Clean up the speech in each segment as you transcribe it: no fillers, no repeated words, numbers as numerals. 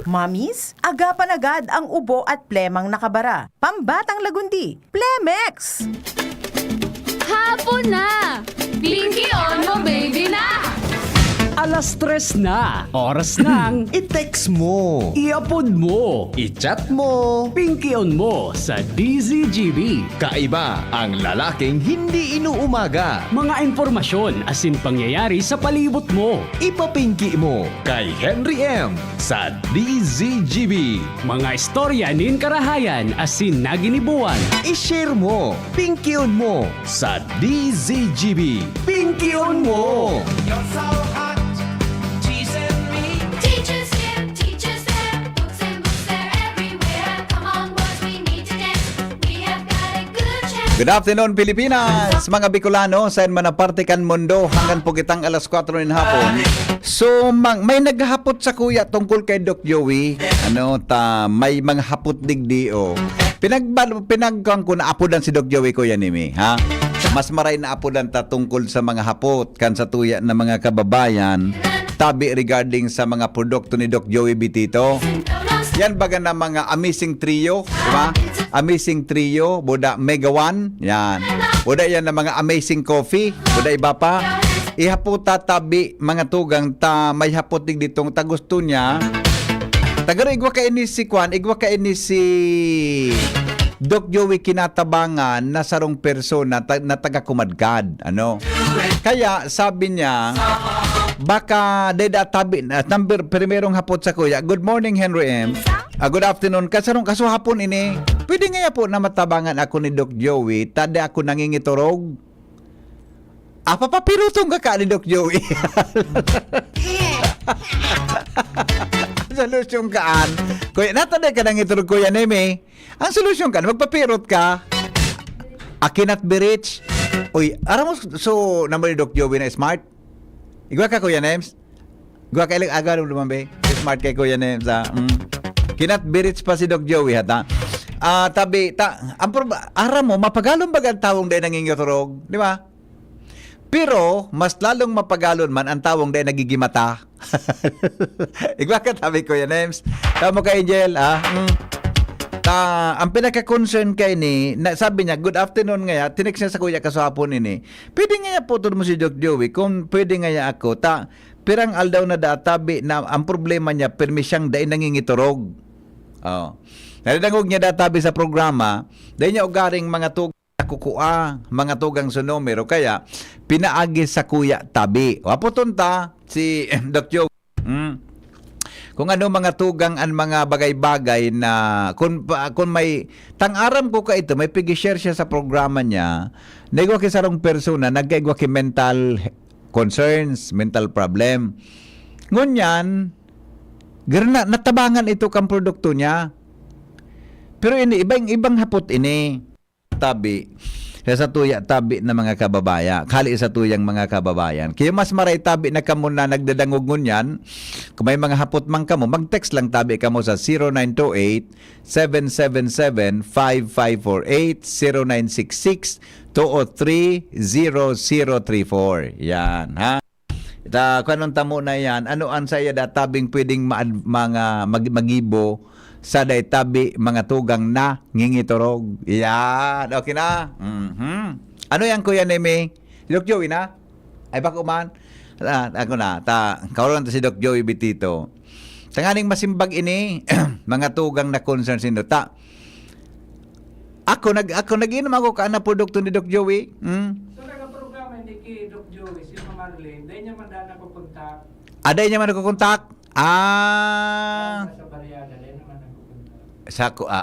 Mommies, agapan agad ang ubo at plemang nakabara. Pambatang lagundi, Plemex! Hapon na! Pinky on mo, baby na! Alas 3 na, oras ng I-text mo, i-upload mo, i-chat mo. pinky on mo sa DZGB. Kaiba ang lalaking hindi inuumaga. Mga impormasyon asin pangyayari sa palibot mo. Ipapinki mo kay Henry M. sa DZGB. Mga istorya nin karahayan asin naginibuan. I-share mo, pinky on mo sa DZGB. Pinky on mo! You're so hot, teasing me. Teachers here, teachers there, books and books, they're everywhere. Come on, boys, we need to dance. We have got a good chance. Good afternoon, Pilipinas! Mga Bicolano, saan man apartikan mundo, hanggang po kitang alas 4 ng hapon. So, may naghahapot sa kuya tungkol kay Doc Joey. May mga hapot digdio. Pinagkang ko na apodan si Doc Joey, Kuya Nimi, ha? Mas maray na apodan ta tungkol sa mga hapot kan sa tuya ng mga kababayan. Tabi regarding sa mga produkto ni Doc Joey Bitito. Yan baga na mga amazing trio, di ba? Amazing trio, buda Mega One, yan. Buda yan na mga amazing coffee, buda iba pa. Ihaputa tabi mga tugang ta may haputig ditong ta gusto niya. Tagaro igwa ka ini si Kwan, igwa ka ini si Doc Joey kinatabangan na sarong persona na taga kumadkad, ano? Kaya sabi niya baka deda tabi number primerong hapot sa kuya. Good morning, Henry M. Good afternoon. Kasarong kaso hapon ini. Pwede nga po na matabangan ako ni Doc Joey. Tada ako nangingitorog. Papapirutong ka ni Doc Joey. Solusyon kaan. Kuya, natada ka nangitorog, Kuya Neme. Ang solusyon ka, magpapirot ka. I cannot be rich. Uy, aram mo, so, naman ni Doc Joey na smart? Igwa ka, Kuya Nems? Igwa ka ilang agaw lumambe? Smart kay Kuya Nems, ha? Cannot be rich pa si Doc Joey, hata? Aram mo, mapagalong bagang tawong dahil nangingitorog, di ba? Pero, mas lalong mapagalon man ang tawong dahil nagigimata. Igwa ka, tabi Kuya Nems. Tama ka, Angel, ha? Ang pinaka-concern kay ni, sabi niya, good afternoon nga, tinext niya sa kuya kasapon ini. Pwede nga po mo si Doc Joey, kung pwede nga ako, pirang aldaw na tabi na ang problema niya, permisyang dahil nangingiturog. Naridangog niya tabi sa programa, dahil niya ugaring mga kukua, mga tugang sa numero, kaya pinaagi sa kuya tabi. Waputon ta, si Doc Joey. Kung ano mga tugang ang mga bagay-bagay na kung may tang-aram ko ka ito, may pigi-share siya sa programa niya, nagwa ki sarong persona, nagkaigwa ki mental concerns, mental problem. Ngunyan, natabangan ito kang produkto niya. Pero ini, ibang hapot ini. Tabi. Sa tuya tabi na mga kababaya, kali sa tuyang mga kababayan. Kaya mas maray tabi na kamo na nagdadangog ngunyan, kung may mga hapot man kamo, mag-text lang tabi kamo sa 0928-777-5548, 0966-203-0034. Yan, ha? Kanong tamo na yan, ano ang saya tabing pwedeng magibo sa tabi mga tugang na ngingitorog. Yan, okay na. Ano yan, Kuya Neme? Si Doc Joey na? Ay bako man? Ako na, kaulan si Doc Joey Bitito. Sa nganing masimbag ini, mga tugang na concern sino. Ako nag-inom ako ka na produkto ni Doc Joey. So, nag-programa hindi kay Doc Joey, si Marlene, dahil niya man daan ako kontak. Aday niya man ako kontak? Sa Bariada, dahil naman ako kontak.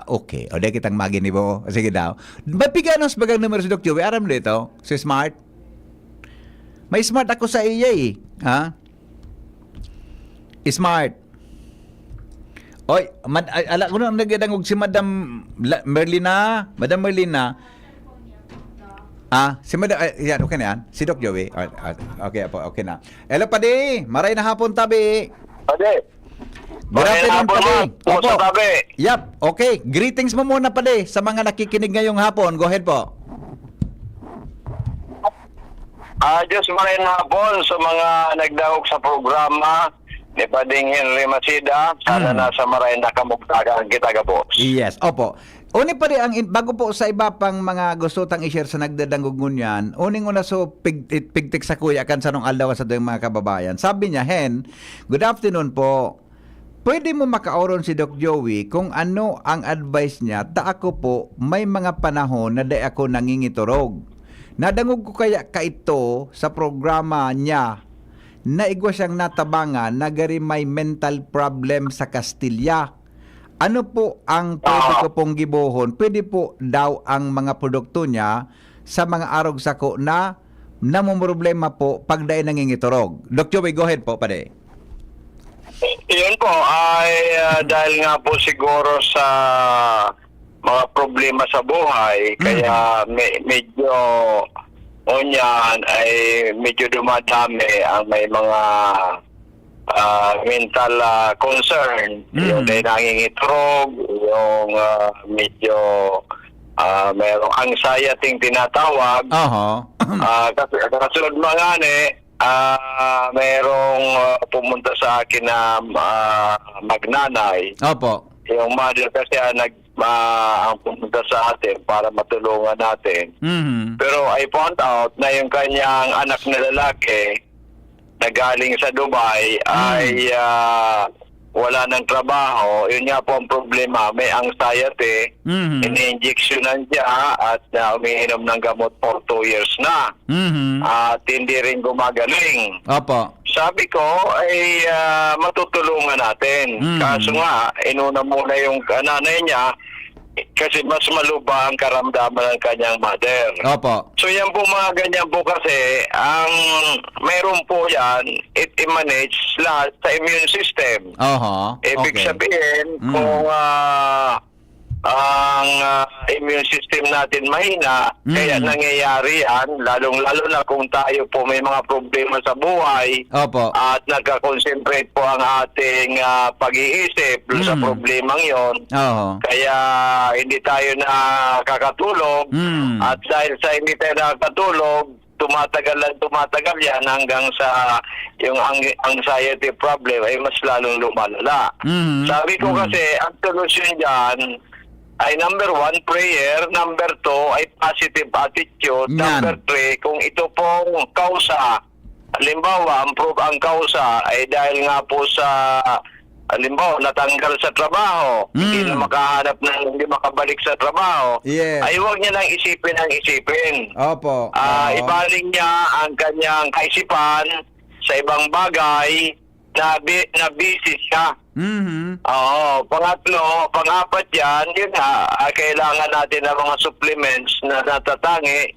Okay. O, di kitang maginibo. Sige daw. Mapiganos bagang numero si Doc Joey? Aram dito? Si Smart? May Smart ako sa iya eh. Ha? Smart. Oy, ala ko nang nagdangog si Madam Merlina. Madam Merlina. Si Madam, yan, okay na yan. Si Doc Joey. Okay, okay na. Hello, Padi. Maray na hapon, tabi. Pade. Good afternoon, Padi. Opo. Yep, okay. Greetings mo muna, Padi, sa mga nakikinig ngayong hapon. Go ahead po. Diyos maraming hapon sa mga nagdawog sa programa. ni Pading Henry Masida. Sana nasa maray nakamugtagan kita ka, boss. Yes, opo. Uni pa rin, bago po sa iba pang mga gusto tang i-share sa nagdadangugon yan, uning una so pigtik sa kuya kan sa nung alaw sa doyung mga kababayan. Sabi niya, Hen, good afternoon po. Pwede mo makauron si Doc Joey kung ano ang advice niya, ta ako po may mga panahon na di ako nangingiturog. Nadangog ko kaya ka ito sa programa niya na igwa siyang natabangan na gari may mental problem sa Kastilya. Ano po ang pwede ko pong gibohon? Pwede po daw ang mga produkto niya sa mga arog sako na namumroblema po pag dahil nangingiturog. Doc Joey, go ahead po, pare. Yun po ay dahil nga po siguro sa mga problema sa buhay, kaya medyo onyan ay medyo dumadami ang may mga mental concern, yung dahil nangingitrog, yung medyo mayroong anxiety tinatawag. Kasunod mga mayroong pumunta sa akin na magnanay. Opo. Yung mother kasi ang pumunta sa atin para matulungan natin. Pero I found out na yung kanyang anak na lalaki na galing sa Dubai ay wala ng trabaho. Yun nga po ang problema. May anxiety. Ini-injectionan siya at umiinom ng gamot for 2 years na. At hindi rin gumagaling. Opo. Sabi ko ay matutulungan natin. Kaso nga, inuna muna yung nanay niya kasi mas maluba ang karamdaman ng kanyang mother. Opo. So yan po mga ganyan po kasi, ang mayroon po yan, it emanates lahat sa immune system. Ibig sabihin, kung ang immune system natin mahina, kaya nangyayari yan, lalong-lalo na kung tayo po may mga problema sa buhay, Opo. at nagka-concentrate po ang ating pag-iisip sa problemang yon. Kaya hindi tayo nakakatulog, at dahil sa hindi tayo nakakatulog, tumatagal yan hanggang sa yung anxiety problem ay mas lalong lumalala. Sabi ko kasi, ang solusyon dyan ay number 1, prayer. Number 2 ay positive attitude. Number 3, kung ito pong kausa, halimbawa, ang kausa ay dahil nga po sa, halimbawa, natanggal sa trabaho, hindi na makahanap hindi makabalik sa trabaho, ay huwag niya lang isipin. Opo. Ibaling niya ang kanyang kaisipan sa ibang bagay na busy siya. Pang-apat yan, yun nga, kailangan natin ng mga supplements na natatangi,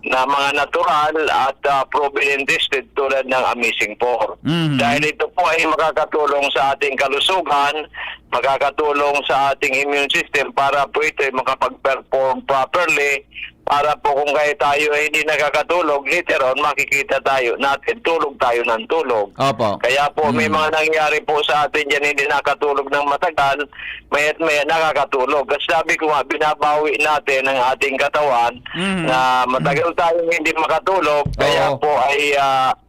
na mga natural at proven and tested tulad ng Amazing 4. Dahil ito po ay makakatulong sa ating kalusugan, makakatulong sa ating immune system para po ito ay makapag-perform properly, para po kung kaya tayo ay hindi nakakatulog, later on makikita tayo natin, tulog tayo ng tulog. Opo. Kaya po may mga nangyari po sa atin dyan, hindi nakatulog ng matagal, maya't maya nakakatulog. Kasi sabi ko nga, binabawi natin ang ating katawan na matagal tayong hindi makatulog, kaya po ay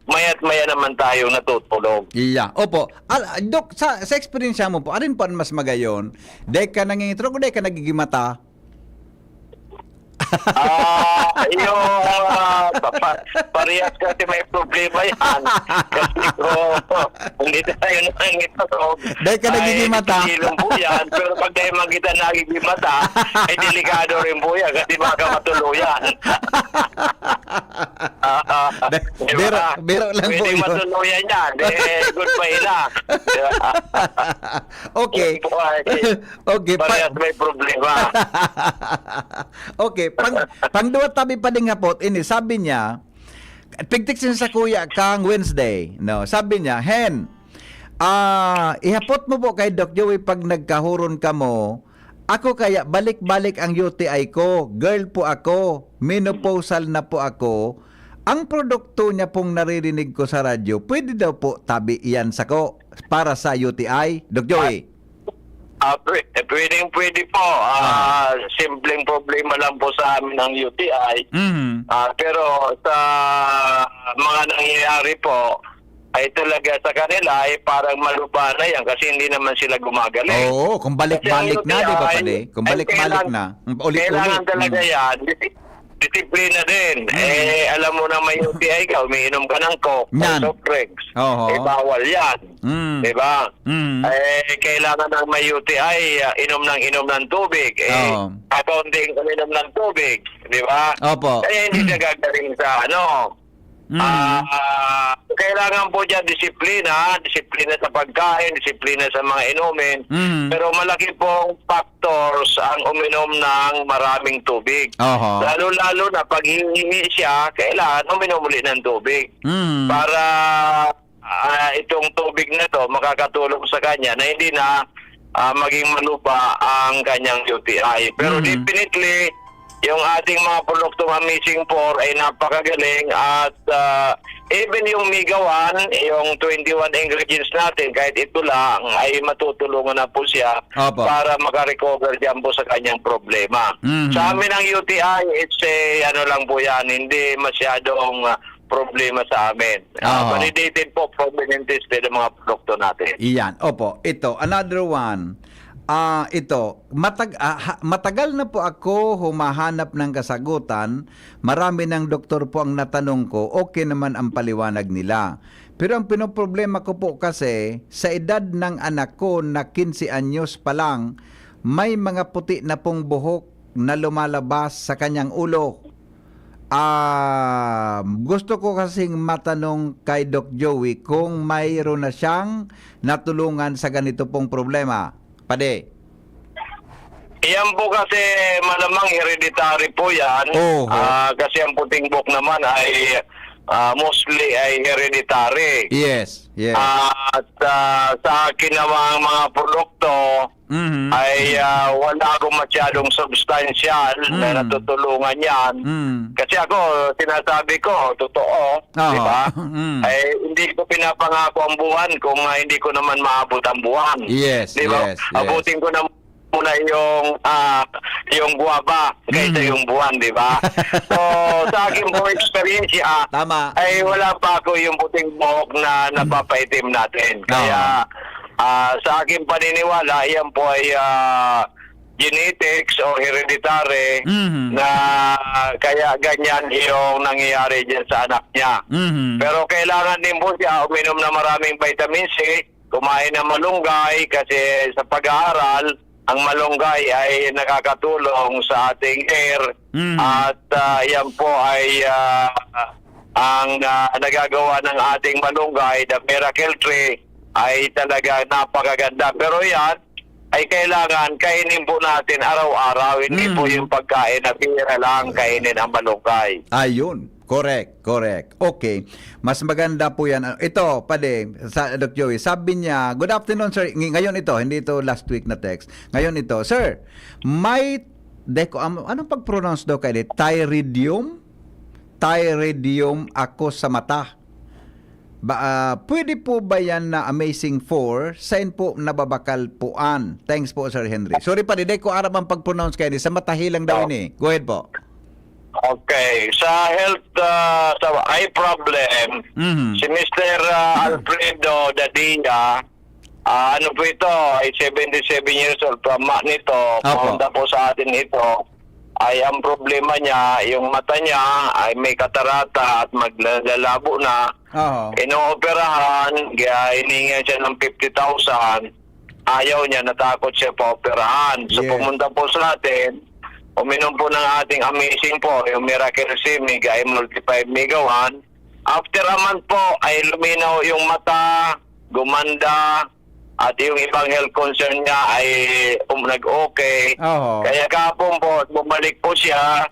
maya't maya naman tayong natutulog. Opo. Dok, sa experience mo po, alin po ang mas magayon? Dahil ka nangingitrog o dahil ka nagigimata? Parehas kasi may problema yan. Kasi hindi tayo nangitulog. Dahil ka nagigimata. Ay po yan. Pero pag tayo magkita nagigimata, ay delikado rin po yan kasi baka matuluyan. Biro lang po pwede yun. matuluyan yan. Goodbye na. Okay. Okay. Parehas may problema. Okay, pang duwa tabi pa din hapot ini, sabi niya, pigtik sin sa kuya kang Wednesday, no, sabi niya, Hen, ihapot mo po kay Doc Joey pag nagkahuron ka mo, ako kaya balik-balik ang UTI ko, girl po ako, menopausal na po ako, ang produkto niya pong naririnig ko sa radyo, pwede daw po tabi iyan sa ko para sa UTI, Doc Joey? Pwede po. Simpleng problema lang po sa amin ng UTI. Pero sa mga nangyayari po, ay talaga sa kanila ay parang maluba na yan kasi hindi naman sila gumagaling. Oo, kung balik-balik na, di ba pala? Kung balik-balik na, ulit-ulit. Kailangan talaga yan, disiplina din. Alam mo na may UTI ka, umiinom ka ng Coke, Yan. soft drinks. Oo. Bawal yan. Di ba? Kailangan ng may UTI, inom ng tubig. Oo. Accounting uminom ng tubig. Di ba? Opo. Kaya hindi siya gagaling sa kailangan po dyan disiplina sa pagkain, disiplina sa mga inumin. Pero malaki pong factors ang uminom ng maraming tubig. Oho. Lalo-lalo na pag hihingi siya, kailangan uminom ulit ng tubig. Para itong tubig na to makakatulong sa kanya na hindi na maging maluba ang kanyang UTI. Pero definitely, yung ating mga produktong Amazing 4 ay napakagaling at even yung Migawan, yung 21 ingredients natin, kahit ito lang, ay matutulungan na po siya Opo. para makarecover dyan po sa kanyang problema. Sa amin ang UTI, it's lang po yan, hindi masyadong problema sa amin. Oo. Validated po, proven tested ang mga produkto natin. Iyan. Opo. Ito, another one. Matagal na po ako humahanap ng kasagutan. Marami ng doktor po ang natanong ko. Okay naman ang paliwanag nila. Pero ang pinoproblema ko po kasi, sa edad ng anak ko na 15 anyos pa lang, may mga puti na pong buhok na lumalabas sa kanyang ulo. Gusto ko kasing matanong kay Doc Joey kung mayroon na siyang natulungan sa ganito pong problema. Pade. Yan po kasi malamang hereditary po yan. Oho. Kasi ang puting buhok naman ay mostly ay hereditary. Yes, yes. At sa akin naman mga produkto ay wala akong masyadong substantial na natutulungan yan. Kasi ako, sinasabi ko, totoo, di ba? Ay hindi ko pinapangako ang buwan kung hindi ko naman maabot ang buwan. Yes, Di ba? yes, yes. Abutin ko na muna yung guwaba kaysa yung buwan, di ba? So, sa akin po experience Tama. ay wala pa ako yung puting buhok na napapaitim natin. Kaya sa akin paniniwala, yan po ay genetics o hereditary na kaya ganyan yung nangyayari dyan sa anak niya. Pero kailangan din po siya uminom na maraming vitamin C, kumain ng malunggay kasi sa pag-aaral, ang malunggay ay nakakatulong sa ating hair at yan po ay ang nagagawa ng ating malunggay, the miracle tree, ay talaga napakaganda. Pero yan ay kailangan kainin po natin araw-araw, hindi po yung pagkain na bira lang kainin ang malunggay. Ayun. Correct, correct. Okay. Mas maganda po yan. Ito, pade, sa Doc Joey, sabi niya, good afternoon, sir. Ngayon ito, hindi ito last week na text. Ngayon ito, sir, may, anong pag-pronounce daw kayo? Tyridium? Tyridium ako sa mata. Pwede po ba yan na Amazing 4? Saan po nababakal puan? Thanks po, Sir Henry. Sorry pa, di ko arap ang pag-pronounce kayo. Sa matahilang daw ini. Go ahead po. Okay, sa health, sa eye problem, si Mr. Alfredo Dadilla, ano po ito, ay 77 years old, tama nito, pumunta po sa atin ito, ay ang problema niya, yung mata niya ay may katarata at maglalabo na, inooperahan, hiningan siya ng 50,000, ayaw niya, natakot siya pa operahan. So pumunta po sa atin, uminom po ng ating Amazing po, yung Miracle C, Mega Multi-5 Megawan. After a month po, ay luminaw yung mata, gumanda, at yung ibang health concern niya ay nag-okay. Kaya kahapon po, bumalik po siya.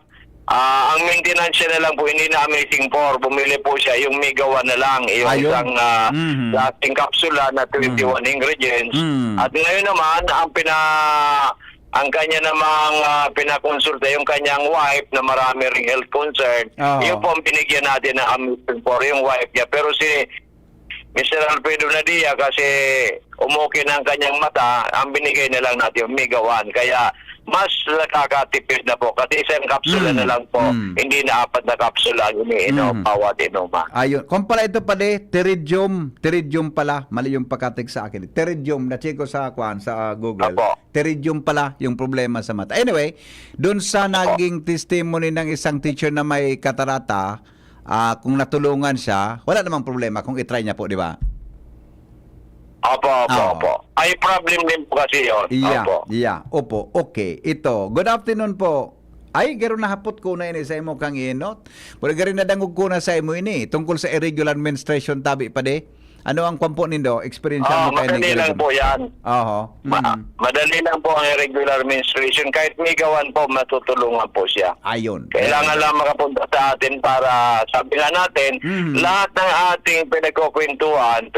Ang maintenance niya na lang po, hindi na Amazing 4. Bumili po siya, yung Megawan na lang, yung isang dating kapsula na 21 ingredients. At ngayon naman, ang kanya namang pinakonsulta yung kanyang wife na marami ring health concern. Yung po ang binigyan natin ng Amazing 4, yung wife niya. Pero si Mr. Alfredo Nadia kasi umuki ng kanyang mata, ang binigay na lang natin yung Megawan. Kaya mas nakakatipid na po. Kasi isang kapsula na lang po, hindi na 4 na kapsula ang iniinom, bawat inuman. Ayun. Kung pala ito pala, Pteridium pala. Mali yung pagkatig sa akin. Pteridium, na-check ko sa Google. Apo. Pteridium pala yung problema sa mata. Anyway, dun sa naging testimony ng isang teacher na may katarata, kung natulungan siya, wala namang problema kung itry niya po, di ba? Opo. Oo. Ay, problem din po kasi yun. Opo. Opo. Okay. Ito. Good afternoon po. Ay, garo na hapot ko na ini sa imo kang inot. Pero garo na dangog ko na sa imo ini. Tungkol sa irregular menstruation tabi pa de. Ano ang kwampo nindo? Experience mo kayo Madali lang po yan. Oho. Madali lang po ang irregular menstruation. Kahit may gawan po, matutulungan po siya. Ayun. Kailangan lang makapunta sa atin para sabi nga natin, lahat ng ating pinagkukwentuhan,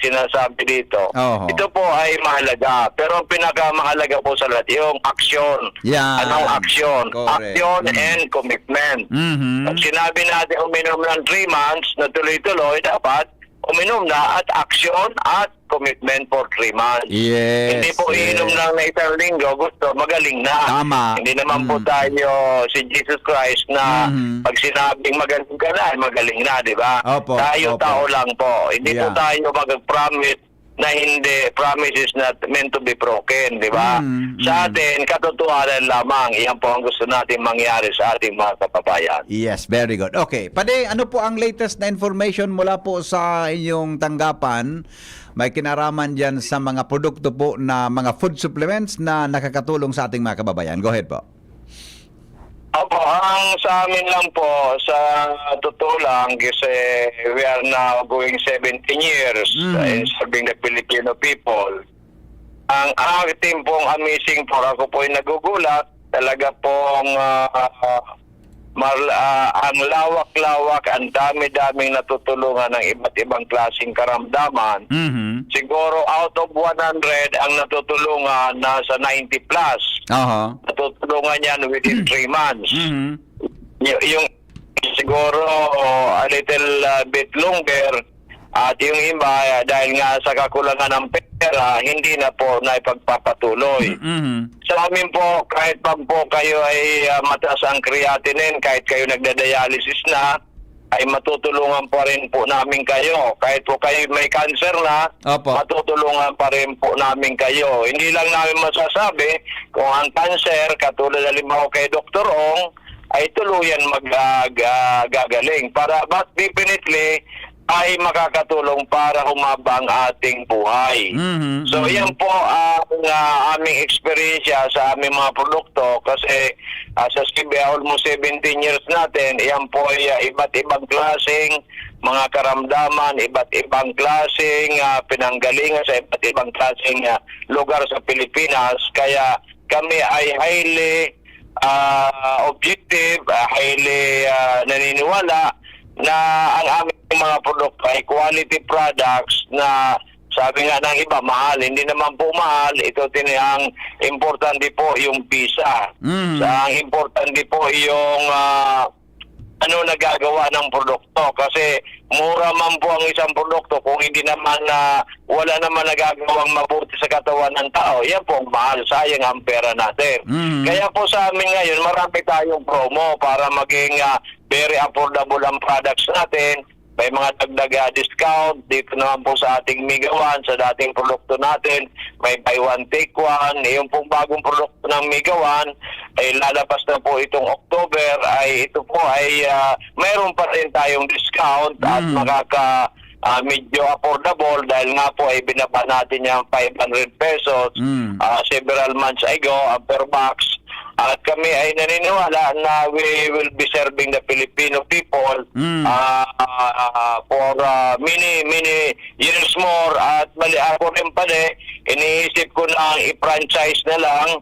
sinasabi dito, Oho. ito po ay mahalaga. Pero ang pinakamahalaga po sa lahat, yung aksyon. Yan. Anong aksyon? Correct. Aksyon and commitment. Pag sinabi natin uminom ng 3 months na tuloy-tuloy, dapat uminom na at aksyon at commitment for 3 months. Yes. Hindi po iinom lang na isang linggo, gusto, magaling na. Tama. Hindi naman po tayo si Jesus Christ na pag sinabing magaling ka na, magaling na, di ba? Opo, Tayo opo. tao lang po. Hindi po Yeah. tayo mag-promise na hindi, promise is not meant to be broken, di ba? Sa atin, katotohanan lamang. Iyan po ang gusto natin mangyari sa ating mga kababayan. Yes, very good. Okay. Pade, ano po ang latest na information mula po sa inyong tanggapan? May kinaraman dyan sa mga produkto po na mga food supplements na nakakatulong sa ating mga kababayan. Go ahead po. Opo, ang sa amin lang po, sa totoo lang, kasi we are now going 17 years in serving the Filipino people. Ang ating pong amazing po, ako po ay nagugulat, talaga pong ang lawak-lawak, ang dami-daming natutulungan ng iba't ibang klaseng karamdaman. Siguro out of 100, ang natutulungan nasa 90 plus. Aha. Natutulungan yan within 3 months. Yung siguro a little bit longer, at yung iba dahil nga sa kakulangan ng pera, hindi na po naipagpapatuloy. Sa amin po, kahit pa po kayo ay mataas ang creatinine, kahit kayo nagda-dialysis na, ay matutulungan pa rin po namin kayo. Kahit po kayo may cancer na, Opo. matutulungan pa rin po namin kayo. Hindi lang namin masasabi kung ang cancer, katulad halimbawa kay Dr. Ong, ay tuluyan magagaling. But definitely, ay makakatulong para humaba ang ating buhay. So yan po ang aming experience sa aming mga produkto kasi sa Skibia almost 17 years natin, yan po ay iba't ibang klaseng mga karamdaman, iba't ibang klaseng pinanggalingan sa iba't ibang klaseng lugar sa Pilipinas. Kaya kami ay highly objective, highly naniniwala na ang aming mga produkto ay quality products na sabi nga ng iba, mahal. Hindi naman po mahal. Ito ang importante po yung visa. Ang importante po yung nagagawa ng produkto. Kasi mura man po ang isang produkto kung hindi naman wala naman nagagawang mabuti sa katawan ng tao. Yan po ang mahal. Sayang ang pera natin. Kaya po sa amin ngayon, marami tayong promo para maging very affordable ang products natin. May mga dagdag discount dito naman po sa ating Migawan, sa dating produkto natin. May buy one, take one. Yung pong bagong produkto ng Migawan ay lalabas na po itong October. Ay ito po ay mayroon pa rin tayong discount at medyo affordable dahil nga po ay binaba natin yung 500 pesos several months ago per box. At kami ay naniniwala na we will be serving the Filipino people for many years more. At mali ako rin pala, iniisip ko na i-franchise na lang.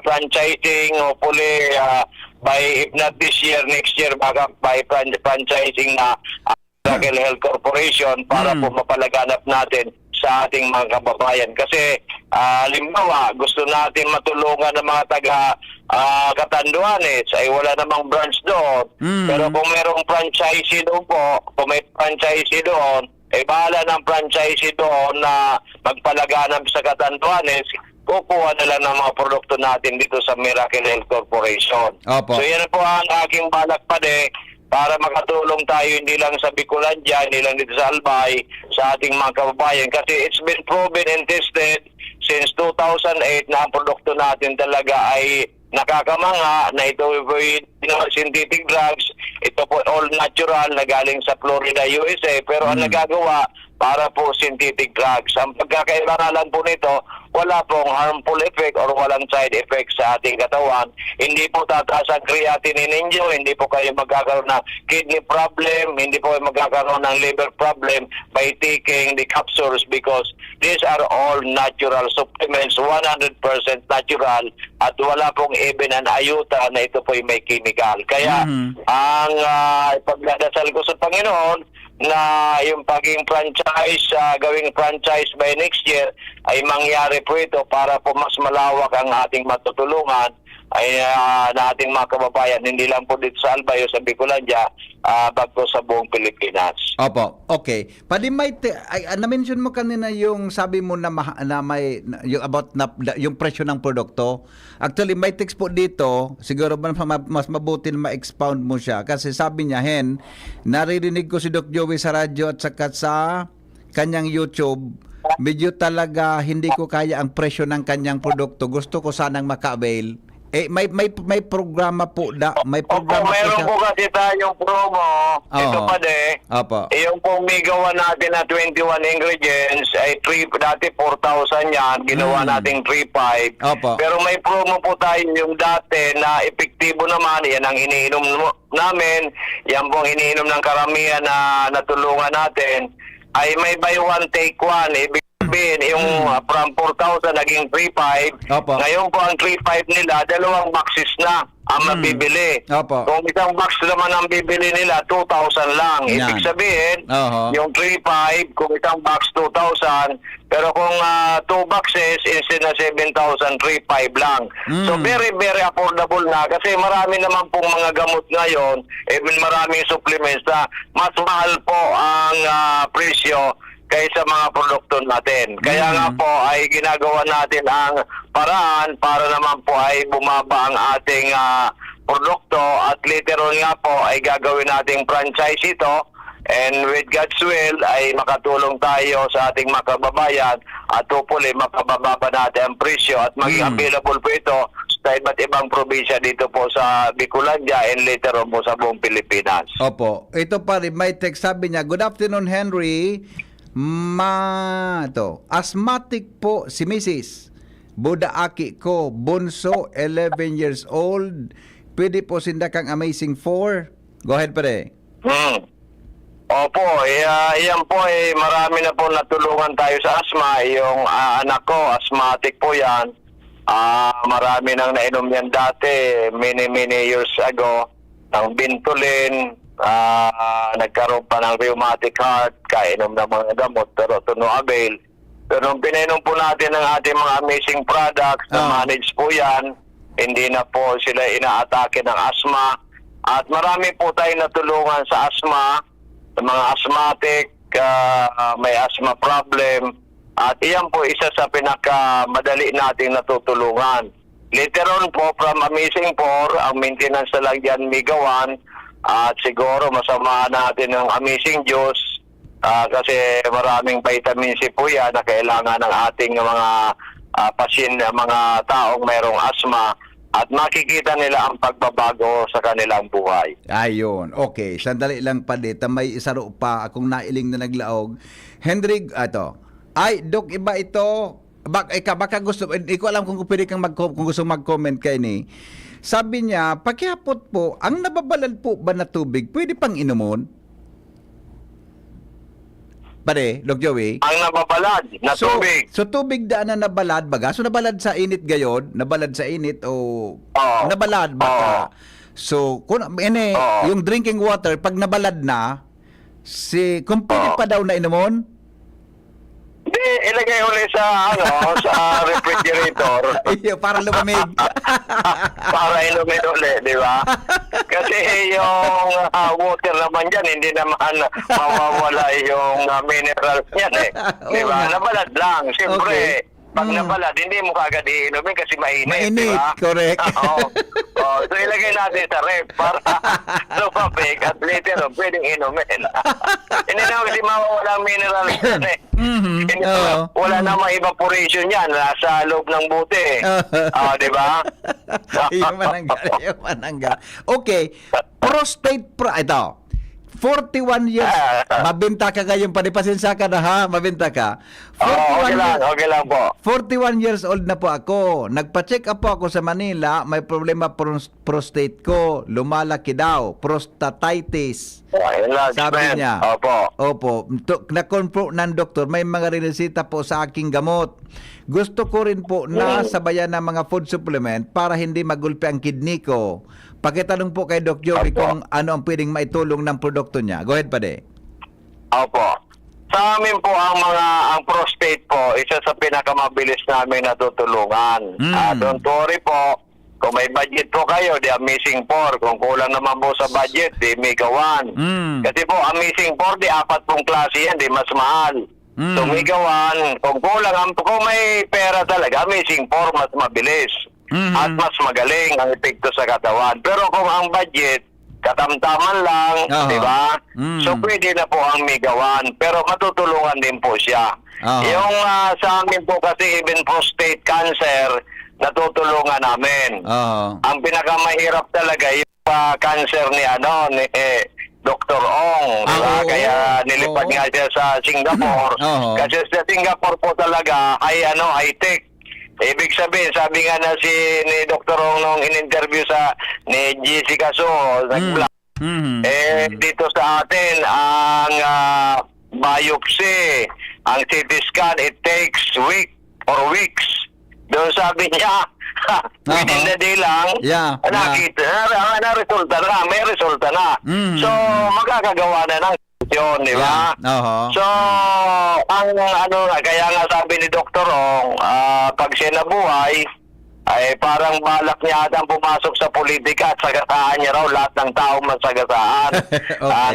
Franchising, hopefully, by if not this year, next year, baka by franchising na Miracle Health Corporation para po mapalaganap natin sa ating mga kababayan. Kasi halimbawa, gusto natin matulungan ng mga taga Catanduanes ay wala namang branch doon. Pero kung merong franchisee doon po, kung may franchisee doon, bahala ng franchisee doon na magpalaganap sa Catanduanes. kukuha na lang ng mga produkto natin dito sa Miracle Health Corporation. Opo. So yan po ang aking balak pa para makatulong tayo hindi lang sa Bicolandia, hindi lang dito sa Albay, sa ating mga kababayan. Kasi it's been proven and tested since 2008 na ang produkto natin talaga ay nakakamanga, na ito po synthetic drugs, ito po all natural na galing sa Florida, USA, pero ang nagagawa para po synthetic drugs. Ang pagkakaiba nga lang po nito, wala pong harmful effect or walang side effect sa ating katawan. Hindi po tataas ang creatinine ninyo, hindi po kayo magkakaroon ng kidney problem, hindi po kayo magkakaroon ng liver problem by taking the capsules because these are all natural supplements, 100% natural at wala pong even an ayuta na ito po may chemical. Kaya ang pagdadasal ko sa Panginoon na yung paging franchise, gawing franchise by next year ay mangyari po ito para po mas malawak ang ating matutulungan ay na ating mga kababayan, hindi lang po dito sa Albay o sa Bicolandia, bagto sa buong Pilipinas. Opo, okay. Pwede na-mention mo kanina yung sabi mo na, yung about yung presyo ng produkto. Actually, may text po dito, siguro mas mabuti na ma-expound mo siya. Kasi sabi niya, naririnig ko si Doc Joey sa radyo at saka sa kanyang YouTube, medyo talaga hindi ko kaya ang presyo ng kanyang produkto. Gusto ko sanang maka-avail. May programa po may programa Opo, meron po kasi tayong promo. Ito pa Opo. Yung pong migawa natin na 21 ingredients ay dati 4,000 yan, ginawa nating 3,500. Opo. Pero may promo po tayo yung dati na epektibo naman, yan ang iniinom namin, yan pong iniinom ng karamihan na natulungan natin, ay may buy one take one. Ibig sabihin, yung from 4,000 naging 3,500. Opo. Ngayon po ang 3,500 nila, 2 boxes na ang mabibili. Opo. Kung isang box naman ang bibili nila, 2,000 lang. Ibig Yan. sabihin, Oho. yung 3,500, kung isang box 2,000, pero kung 2 boxes, instead na 7,000, 3,500 lang. So very, very affordable na kasi marami naman pong mga gamot ngayon, even maraming supplements na mas mahal po ang presyo kaysa mga produkto natin. Kaya nga po ay ginagawa natin ang paraan para naman po ay bumaba ang ating produkto at later on nga po ay gagawin nating franchise ito and with God's will ay makatulong tayo sa ating mga kababayan at hopefully makababa natin ang presyo at maging available po ito sa iba't ibang probinsya dito po sa Bicolandia and later on po sa buong Pilipinas. Opo. Ito pa rin, may text, sabi niya, good afternoon, Henry. Asthmatic po si Mrs. Budaaki ko, bunso, 11 years old. Pwede po sindakang Amazing 4. Go ahead, pare. Opo, yan po marami na po natulungan tayo sa asthma. Yung anak ko, asthmatic po yan. Marami nang nainom yan dati, many years ago, ng Bintulin. Nagkaroon pa ng rheumatic heart, kainom ng mga gamot, pero to no avail. Pero nung pinainom po natin ang ating mga amazing products, na-manage po yan, hindi na po sila inaatake ng asthma. At marami po tayong natulungan sa asthma, mga asthmatic, may asthma problem, at iyan po isa sa pinakamadali nating natutulungan. Later on po, from Amazing 4, ang maintenance na lang yan migawan, at siguro masama natin ng Amazing Juice kasi maraming vitamin C po yan na kailangan ng ating mga mga taong mayroong asthma at makikita nila ang pagbabago sa kanilang buhay. Ayun. Okay. Sandali lang pa dito. May isa ro pa akong nailing na naglaog. Henry, ay, Dok, iba ito. Baka gusto, hindi ko alam kung pwede kang kung gusto mag-comment kay ni. Sabi niya, pakihapot po, ang nababalad po ba na tubig, pwede pang inumun? Pare, Doc Joey? Ang nababalad na tubig. So tubig daan na nabalad baga? So nabalad sa init gayon? Nabalad sa init o nabalad baka? So, yung drinking water, pag nabalad na, kung pwede pa daw na inumon? Hindi, ilagay ulit sa sa refrigerator. Iyo, para lumamig. Para inumin ulit, di ba? Kasi yung water naman dyan, hindi naman mawawala yung minerals niyan eh. Di ba? Nabalad lang. Siyempre, Pag nabalad, hindi mo kagad iinumin kasi mainit. Mainit, diba? correct. Oo. So ilagay natin sa ref para lumabig at later on, pwedeng inumin. Hindi naman kasi mawawala ang mineral yan eh. Hindi Oo. wala namang evaporation yan. Nasa loob ng buti. Di ba? Yung mananggal. Okay. Ito. 41 years. Mabinta ka ngayon. Pasensya ka na ha. Mabinta ka. Okay lang po. 41 years old na po ako. Nagpa-check up po ako sa Manila. May problema prostate ko. Lumalaki daw. Prostatitis. Sabi niya. Opo. Na-confirm ng doktor, may mga rinisita po sa aking gamot. Gusto ko rin po na sabayan ng mga food supplement para hindi magulpi ang kidney ko. Pakitanong po kay Doc Joey kung ano ang pwedeng maitulong ng produkto niya. Go ahead, Pade. Opo. Sa amin po ang prostate po, isa sa pinakamabilis namin natutulungan. Don't worry po. Kung may budget po kayo, di Amazing 4. Kung kulang naman po sa budget, di Mega 1. Kasi po, Amazing 4, di 4 pong klase yan, di mas mahal. So, Mega 1, kung kulang, kung may pera talaga, Amazing 4, mas mabilis. At mas magaling ang epekto sa katawan. Pero kung ang budget, katamtaman lang, di ba? So, pwede na po ang Mega 1. Pero matutulungan din po siya. Yung sa amin po kasi, even prostate cancer, natutulungan namin. Ang pinakamahirap talaga yung cancer ni Dr. Ong, diba? Kaya nilipad nga siya sa Singapore. Kasi sa Singapore po talaga ay high-tech. Ibig sabihin, sabi nga na ni Dr. Ong nung in-interview ni Jessica So, nag-vlog. Dito sa atin, ang biopsy, ang CT scan, it takes weeks. Doon sabi niya, within the day lang, nakita, may resulta na. So, magkakagawa na ng yun, di ba? So, kaya nga sabi ni Dr. Ong, pag siya nabuhay, ay parang balak niya atang pumasok sa politika at sagasaan niya raw lahat ng tao masagasaan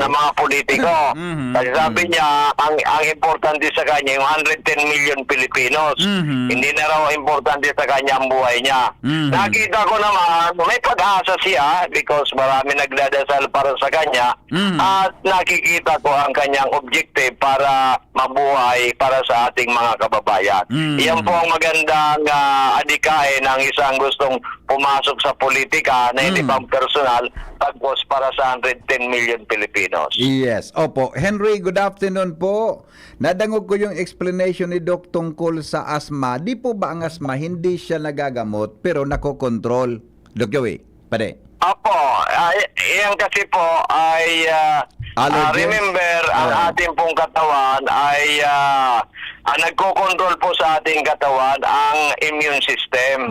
ng mga politiko. Kasi sabi niya, ang importante sa kanya yung 110 million Filipinos. Hindi na raw importante sa kanya ang buhay niya. Nakita ko naman, may pag-asa siya because marami nagdadasal para sa kanya at nakikita ko ang kanyang objective para mabuhay para sa ating mga kababayan. Iyan po ang magandang adikain ng isang gustong pumasok sa politika na hindi pang personal pagpos para sa 110 million Filipinos. Yes. Opo. Henry, good afternoon po. Nadangog ko yung explanation ni Doc tungkol sa asma. Di po ba ang asma hindi siya nagagamot pero nakokontrol? Doc Joey, Pade. Opo. Yan kasi po ay remember, ang ating pong katawan ay nagko-control po sa ating katawan ang immune system.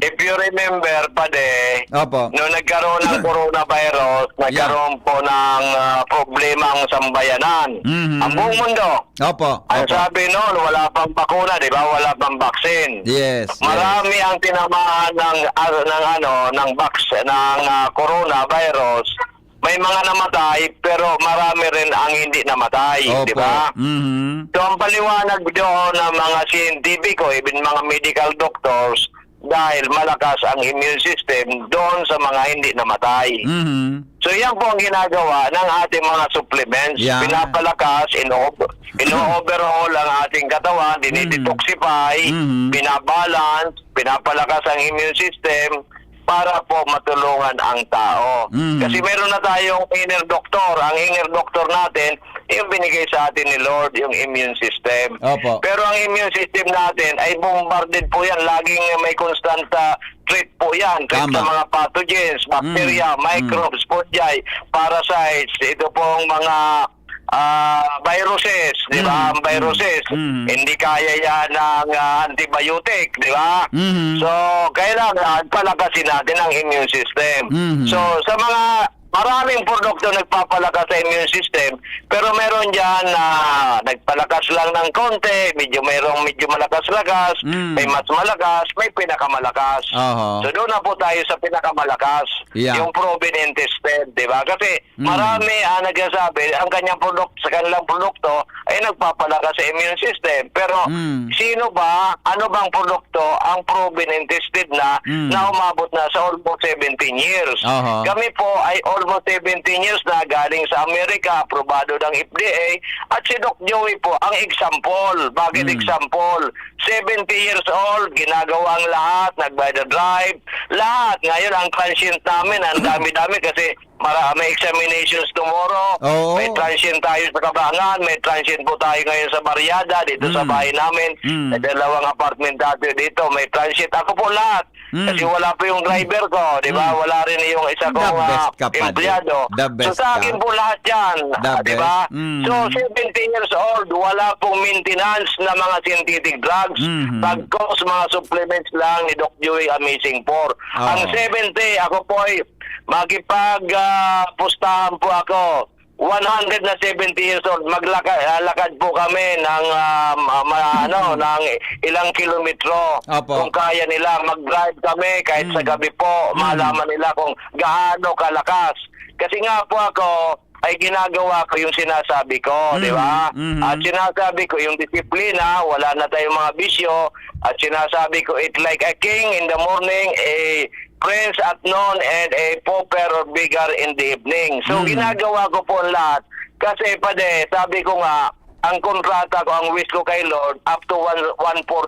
If you remember, Pade, nung nagkaroon ng coronavirus, nagkaroon po ng problema ang sambayanan. Ang buong mundo. Ang sabi noon, wala pang bakuna, di ba? Wala pang vaccine. Yes. Marami ang tinamaan ng coronavirus. May mga namatay, pero marami rin ang hindi namatay, di ba? So, ang paliwanag doon ng mga scientifico, even mga medical doctors, dahil malakas ang immune system doon sa mga hindi namatay. So, yan po ang ginagawa ng ating mga supplements. Pinapalakas, ino-overhaul ang ating katawan, dinidetoxify, binabalance, pinapalakas ang immune system, para po matulungan ang tao. Kasi meron na tayong inner doctor. Ang inner doctor natin, yung binigay sa atin ni Lord, yung immune system. Pero ang immune system natin ay bombarded po yan. Laging may constant threat po yan. Threat sa mga pathogens, bacteria, microbes, fungi, parasites. Ito pong mga viruses, di ba? Ang viruses, hindi kaya yan ng antibiotic, di ba? So, kailangan palakasin natin ang immune system. So, sa mga maraming produkto nagpapalakas sa immune system, pero meron dyan na nagpalakas lang ng konti, medyo malakas-lakas, may mas malakas, may pinakamalakas. Oho. So doon na po tayo sa pinakamalakas, Yeah. yung proven and tested, di ba? Kasi marami nagsasabi, ang kanyang sa kanilang produkto ay nagpapalakas sa immune system. Pero sino ba, ano bang produkto ang proven and tested na umabot na sa almost 17 years? Oho. Kami po ay almost 17 years na galing sa Amerika, aprobado ng FDA, at si Doc Joey po ang example. Bakit example? 70 years old, ginagawa ang lahat, nagbayad-drive, lahat. Ngayon, ang transient namin, ang dami-dami kasi may examinations tomorrow, Oo. may transient tayo sa Kabangan, may transient po tayo ngayon sa Mariada, dito sa bahay namin, may dalawang apartment natin dito, may transient. Ako po lahat. Kasi wala po yung driver ko, di ba? Wala rin yung isa The kong best ka pa, empleyado. The best So sa akin ka. po lahat yan, The di ba? best. So 17 years old, wala pong maintenance na mga synthetic drugs, pagkos mga supplements lang ni Doc Joey Amazing 4. Ang 70, ako po ay pustahan po ako. 170 years old, lakad po kami ng ng ilang kilometro. Opo. Kung kaya nila mag-drive kami kahit sa gabi po, malaman nila kung gaano kalakas. Kasi nga po ako ay ginagawa ko yung sinasabi ko, di ba? At sinasabi ko yung disiplina, wala na tayong mga bisyo, at sinasabi ko eat like a king in the morning, a prince at noon, and a pauper or beggar in the evening. So ginagawa ko po ang lahat kasi sabi ko nga, ang kontrata ko, ang wish ko kay Lord, up to 140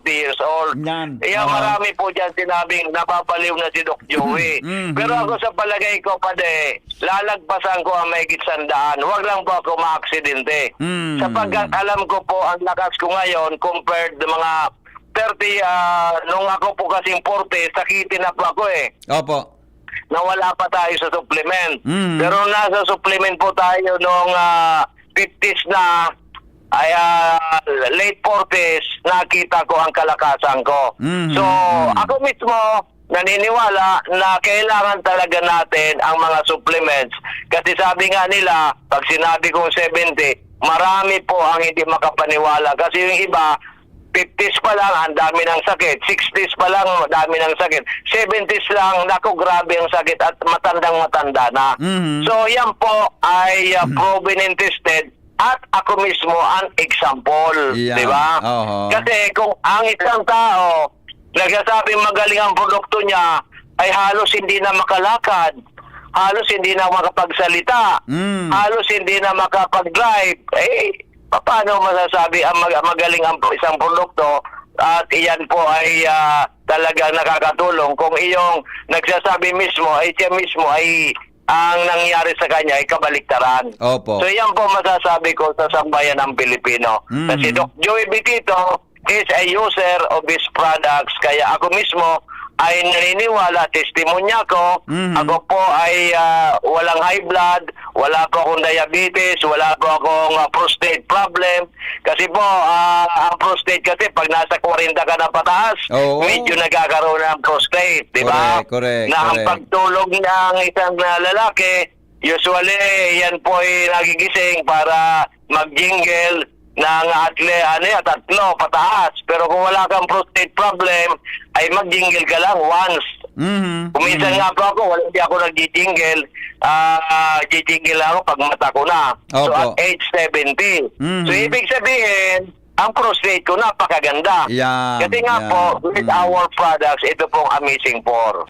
years old. Yan. Marami po dyan sinabing napapaliw na si Doc Joey. Pero ako sa palagay ko, lalagpasan ko ang mahigit 100. Huwag lang po ako maaksidente. Sapagkat alam ko po ang lakas ko ngayon compared sa mga 30, nung ako po kasing 40, sakitin na po ako Opo. nawala pa tayo sa supplement. Pero nasa supplement po tayo nung 50s na, ay late 40s, nakita ko ang kalakasan ko. So, ako mismo, naniniwala na kailangan talaga natin ang mga supplements. Kasi sabi nga nila, pag sinabi kong 70, marami po ang hindi makapaniwala. Kasi yung iba, 50s pa lang, ang dami ng sakit. 60s pa lang, dami ng sakit. 70s lang, naku, grabe ang sakit at matandang-matanda na. So, yan po ay proven and tested at ako mismo ang example. Yeah. Di ba? Oho. Kasi kung ang isang tao nagsasabing magaling ang produkto niya, ay halos hindi na makalakad, halos hindi na makapagsalita, halos hindi na makapag-drive, paano masasabi ang magaling ang isang produkto? At iyan po ay talaga nakakatulong kung iyong nagsasabi mismo ay siya mismo ay ang nangyari sa kanya ay kabaliktaran. Opo. So yan po masasabi ko sa sambayan ng Pilipino. Kasi Doc Joey Bitito is a user of his products. Kaya ako mismo ay naniniwala, testimonya ko, ako po ay walang high blood, wala po akong diabetes, wala po akong prostate problem. Kasi po, ang prostate kasi pag nasa 40 ka na pataas, Oo. medyo nagkakaroon ng prostate, di ba? Correct, Na ang correct. pagtulog ng isang lalaki, usually yan po ay nagigising para mag-jingle ng tatlo pataas. Pero kung wala kang prostate problem, ay mag-jingle ka lang once. Kuminsan nga po ako, hindi ako nag-jingle. Jingle ako pag mata ko na. So Opo. at age 70. So ibig sabihin, ang prostate ko napakaganda. Yan, Kasi nga yan. po, with our products, ito pong Amazing 4.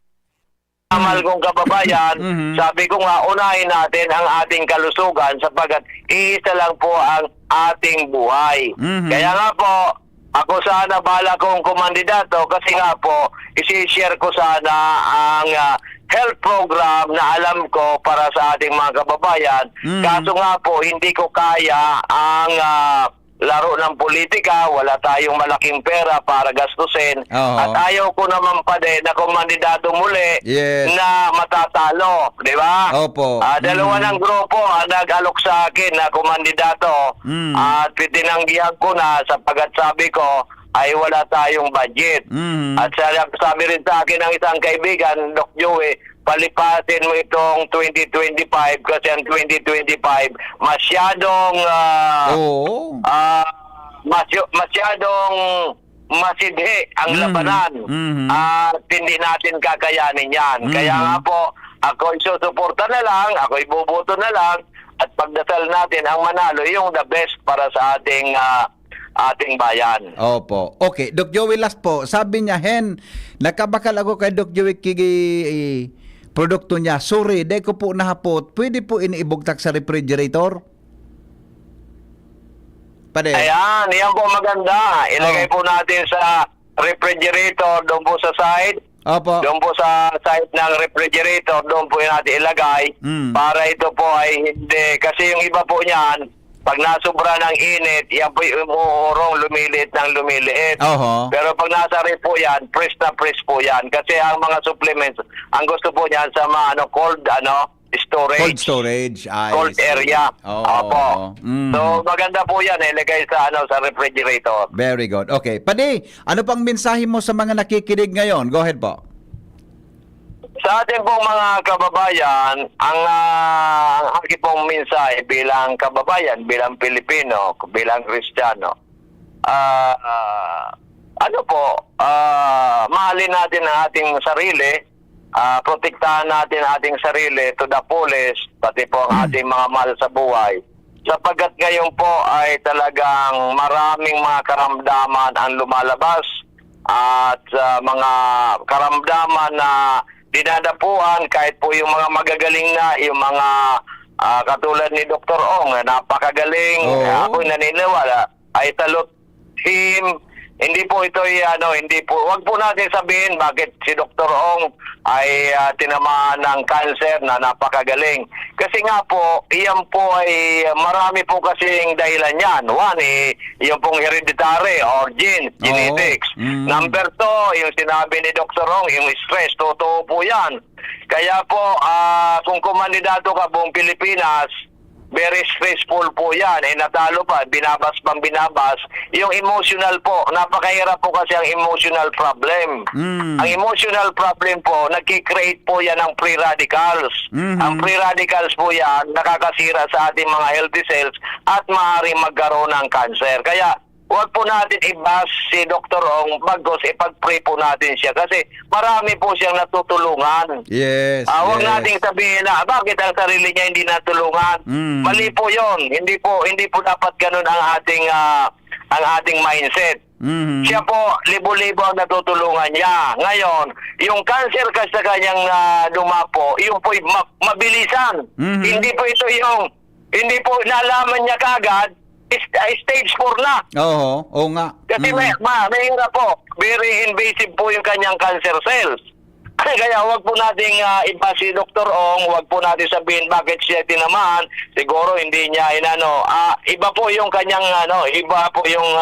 Mahal kong kababayan, sabi ko nga, unahin natin ang ating kalusugan sapagkat iisa lang po ang ating buhay. Kaya nga po, ako sana bala kong kumandidato kasi nga po, isi-share ko sana ang health program na alam ko para sa ating mga kababayan. Kaso nga po, hindi ko kaya ang laro ng politika, wala tayong malaking pera para gastusin. Oo. At ayaw ko naman pa din na kumandidato muli Yes. na matatalo, di ba? Opo. Dalawa ng grupo ang nag-alok sa akin na kumandidato at tinanggihan ko na sapagkat sabi ko ay wala tayong budget. At sabi rin sa akin ng isang kaibigan, Doc Joey, palipasin mo itong 2025 kasi ang 2025 masyadong Oo. masyadong masidhi ang labanan at hindi natin kakayanin yan. Kaya nga po, ako'y susuporta na lang, ako'y bubuto na lang at pagdasal natin ang manalo yung the best para sa ating bayan. Opo. Okay, Doc Joey, last po. Sabi niya, nakabakal ako kay Doc Joey produkto niya. Sorry, di ko po nahapot. Pwede po iniibugtak sa refrigerator? Pwede. Ayan, yan po maganda. Ilagay po natin sa refrigerator, doon po sa side. Opo. Doon po sa side ng refrigerator, doon po natin ilagay para ito po ay hindi. Kasi yung iba po niyan, pag nasubra ng init, yan po yung umuurong, lumiliit ng lumiliit. Oho. Pero pag nasa ref po yan, press na press po yan. Kasi ang mga supplements, ang gusto po niyan sa mga cold storage. Cold storage. Cold area. Opo. Mhm. So maganda po yan, ilagay sa sa refrigerator. Very good. Okay. Padi, ano pang mensahe mo sa mga nakikinig ngayon? Go ahead po. Sa ating pong mga kababayan, ang aking pong mensahe bilang kababayan, bilang Pilipino, bilang Kristiyano, mahalin natin ang ating sarili, protektahan natin ang ating sarili to the fullest, pati po ang ating mga mahal sa buhay. Sapagkat ngayon po ay talagang maraming mga karamdaman ang lumalabas at mga karamdaman na dinadapuan kahit po yung mga magagaling na, yung mga katulad ni Dr. Ong, napakagaling, ako'y naniniwala, I salute him. Hindi po ito hindi po, wag po natin sabihin bakit si Dr. Ong ay tinamaan ng cancer na napakagaling. Kasi nga po, iyan po ay marami po kasing dahilan yan. One, yung pong hereditary or genetics. Number 2, yung sinabi ni Dr. Ong, yung stress, totoo po yan. Kaya po, kung kumandidato ka buong Pilipinas, very stressful po yan. Natalo pa, binabas. Yung emotional po, napakahirap po kasi ang emotional problem. Ang emotional problem po, nagkikreate po yan ng free radicals. Ang free radicals po yan, nakakasira sa ating mga healthy cells at maaaring magkaroon ng cancer. Kaya, huwag po natin i-bash si Dr. Ong, bagos ipag-pray po natin siya kasi marami po siyang natutulungan. Yes. Huwag nating sabihin na bakit ang sarili niya hindi natulungan. Mali po 'yon. Hindi po dapat ganun ang ating mindset. Siya po libo-libo ang natutulungan niya. Ngayon, yung cancer kasi sa kanyang dumapo, yung po mabilisan. Hindi po nalaman niya kagad stage 4 na. Oo nga. Kasi mahirap po. Very invasive po yung kanyang cancer cells. Kaya wag po nating iba si Dr. Ong, wag po natin sabihin bakit siya tinamaan. Siguro hindi niya iba po yung kanyang iba po yung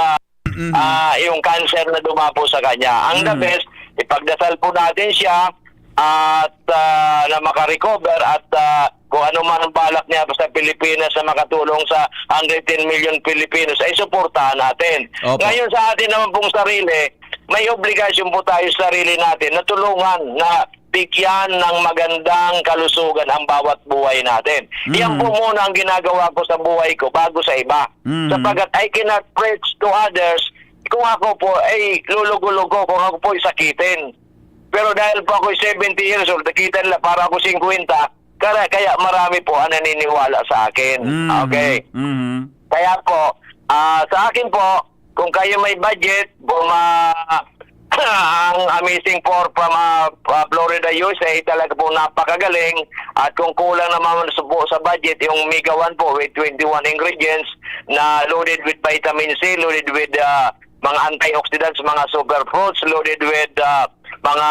yung cancer na dumapo sa kanya. Ang the best, ipagdasal po natin siya at na makarecover at kung ano man ang balak niya sa Pilipinas na makatulong sa 110 million Filipinos ay suportahan natin. Opo. Ngayon sa atin naman pong sarili, may obligasyon po tayo sa sarili natin na tulungan, na bigyan ng magandang kalusugan ang bawat buhay natin. Yan po muna ang ginagawa ko sa buhay ko bago sa iba. Sapagkat I cannot preach to others kung ako po ay lulugo-lugo, kung ako po ay sakitin. Pero dahil po ako 70 years old, nakita nila para ako 50, kaya marami po ang naniniwala sa akin. Okay? Kaya po, sa akin po, kung kayo may budget, ang Amazing Four from Florida, USA, talaga po napakagaling. At kung kulang naman sa budget, yung Mega 1 po with 21 ingredients na loaded with vitamin C, loaded with mga antioxidants, mga superfruits, loaded with mga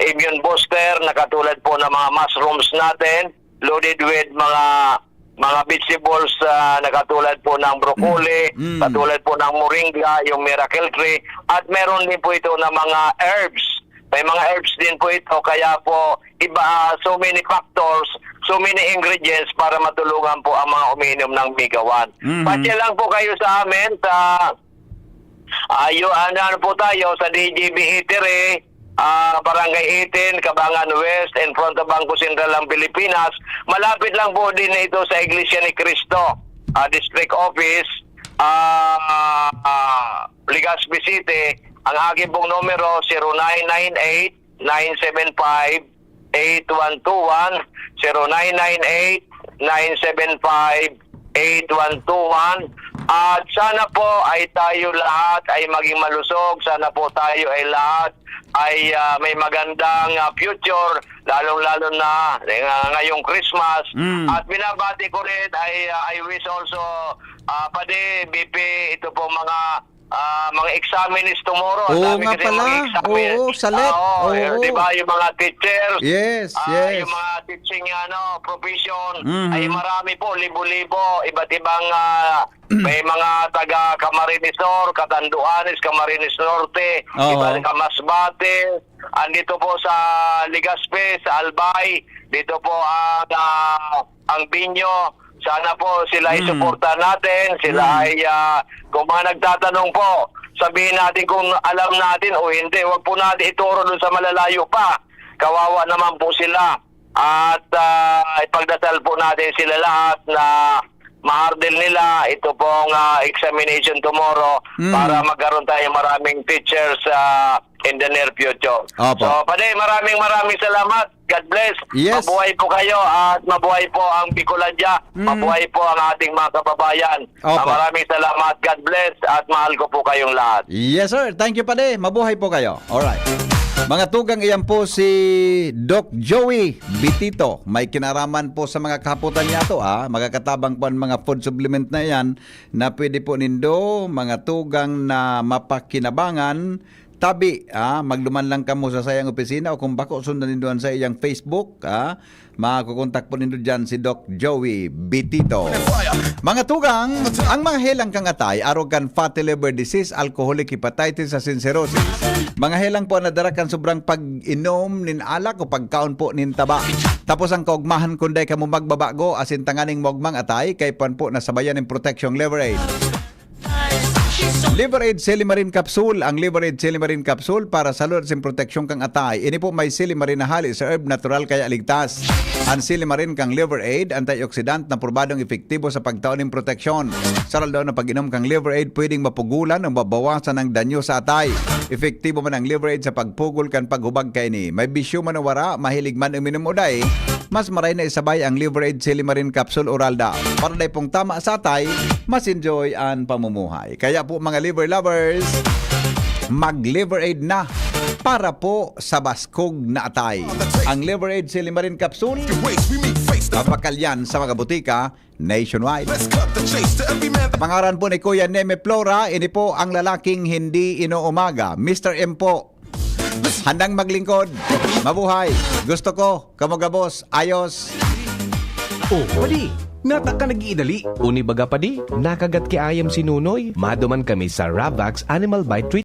immune booster na katulad po ng mga mushrooms natin, loaded with mga vegetables na katulad po ng broccoli, katulad po ng moringa, yung miracle tree, at meron din po ito na mga herbs. May mga herbs din po ito, kaya po iba, so many factors, so many ingredients para matulungan po ang mga umiinom ng Mega 1. Pasya lang po kayo sa amin sa ano po tayo sa DJB Eatery, Barangay 18, Cabangan West, in front of Bangko Sentral ng Pilipinas. Malapit lang po din ito sa Iglesia ni Cristo, District Office, Legazpi City. Ang aking pong numero 0998-975-8121, 0998-975-8121. At sana po ay tayo lahat ay maging malusog. Sana po tayo ay lahat ay may magandang future, lalong-lalo na ngayong Christmas. At binabati ko rin I wish also Pade, BP, ito po mga examinees tomorrow. Oo Dami nga kasi pala. mga examine. Oo, salit. Oo, Oo. di ba, yung mga teachers, Yes, yes. yung mga teaching profession, Mhm. ay marami po, libo-libo, iba't ibang may mga taga Camarines Sur, Catanduanes, Camarines Norte, Oo. iba Masbate, andito po sa Legazpi, sa Albay, dito po ang Binyo. Sana po sila ay suportahan natin, sila ay kung mga nagtatanong po, sabihin natin kung alam natin o hindi, wag po natin ituro dun sa malalayo pa. Kawawa naman po sila. At ipagdasal po natin sila lahat na mahardel nila ito pong examination tomorrow para magkaroon tayo maraming teachers in the near future. Opo. So, Panay, maraming salamat. God bless. Yes. Mabuhay po kayo at mabuhay po ang Bicolandia. Mabuhay po ang ating mga kababayan. Opo. Maraming salamat. God bless at mahal ko po kayong lahat. Yes, sir. Thank you, Pade. Mabuhay po kayo. Alright. Mga tugang, iyan po si Doc Joey Bitito. May kinaraman po sa mga kahaputan niya to. Magkakatabang po ang mga food supplement na yan na pwede po nindo, mga tugang na mapakinabangan. Tabi, magluman lang kamo sa sayang opisina o kung bako sundan nindo sa iyang Facebook, makakontak po nindo dyan si Doc Joey Bitito. Mga tugang, ang mga helang kang atay, arrogant fatty liver disease, alcoholic hepatitis, asin cirrhosis. Mga helang po nadarakan sobrang pag-inom nin alak o pagkaon po nin taba. Tapos ang kaugmahan kunday kamo magbabago, asin tanganing mogmang atay, kay pan po nasabayan ng protection liver aid. Liver Aid Silimarin Capsule. Ang Liver Aid Silimarin Capsule para sa lulod sin proteksyon kang atay. Ini po may silimarin na hali sa herb natural kaya ligtas. Ang silimarin kang Liver Aid, antioxidant na probadong epektibo sa pagtaon ng proteksyon. Saral daw na pag-inom kang Liver Aid, pwedeng mapugulan o mabawasan ng danyo sa atay. Epektibo man ang Liver Aid sa pagpugol kan paghubag kay ni. May bisyo man o wara, mahilig man uminom uday. Mas maray na isabay ang Liver Aid Silimarin Capsule Oral da. Para day pong tama sa atay, mas enjoy ang pamumuhay. Kaya po mga liver lovers, mag-Liver Aid na para po sa baskog na atay. Ang Liver Aid Silimarin Capsule, kapakalyan sa mga butika nationwide. Pangaran po ni Kuya Neme Flora, ini po ang lalaking hindi inuumaga. Mr. M po. Handang maglingkod. Mabuhay. Gusto ko. Kamugabos. Ayos. Oh, padi. Nata ka nag-iidali. Uni baga padi. Nakagat ki ayam si Nunoy. Maduman kami sa Ravax Animal Bite Treatment.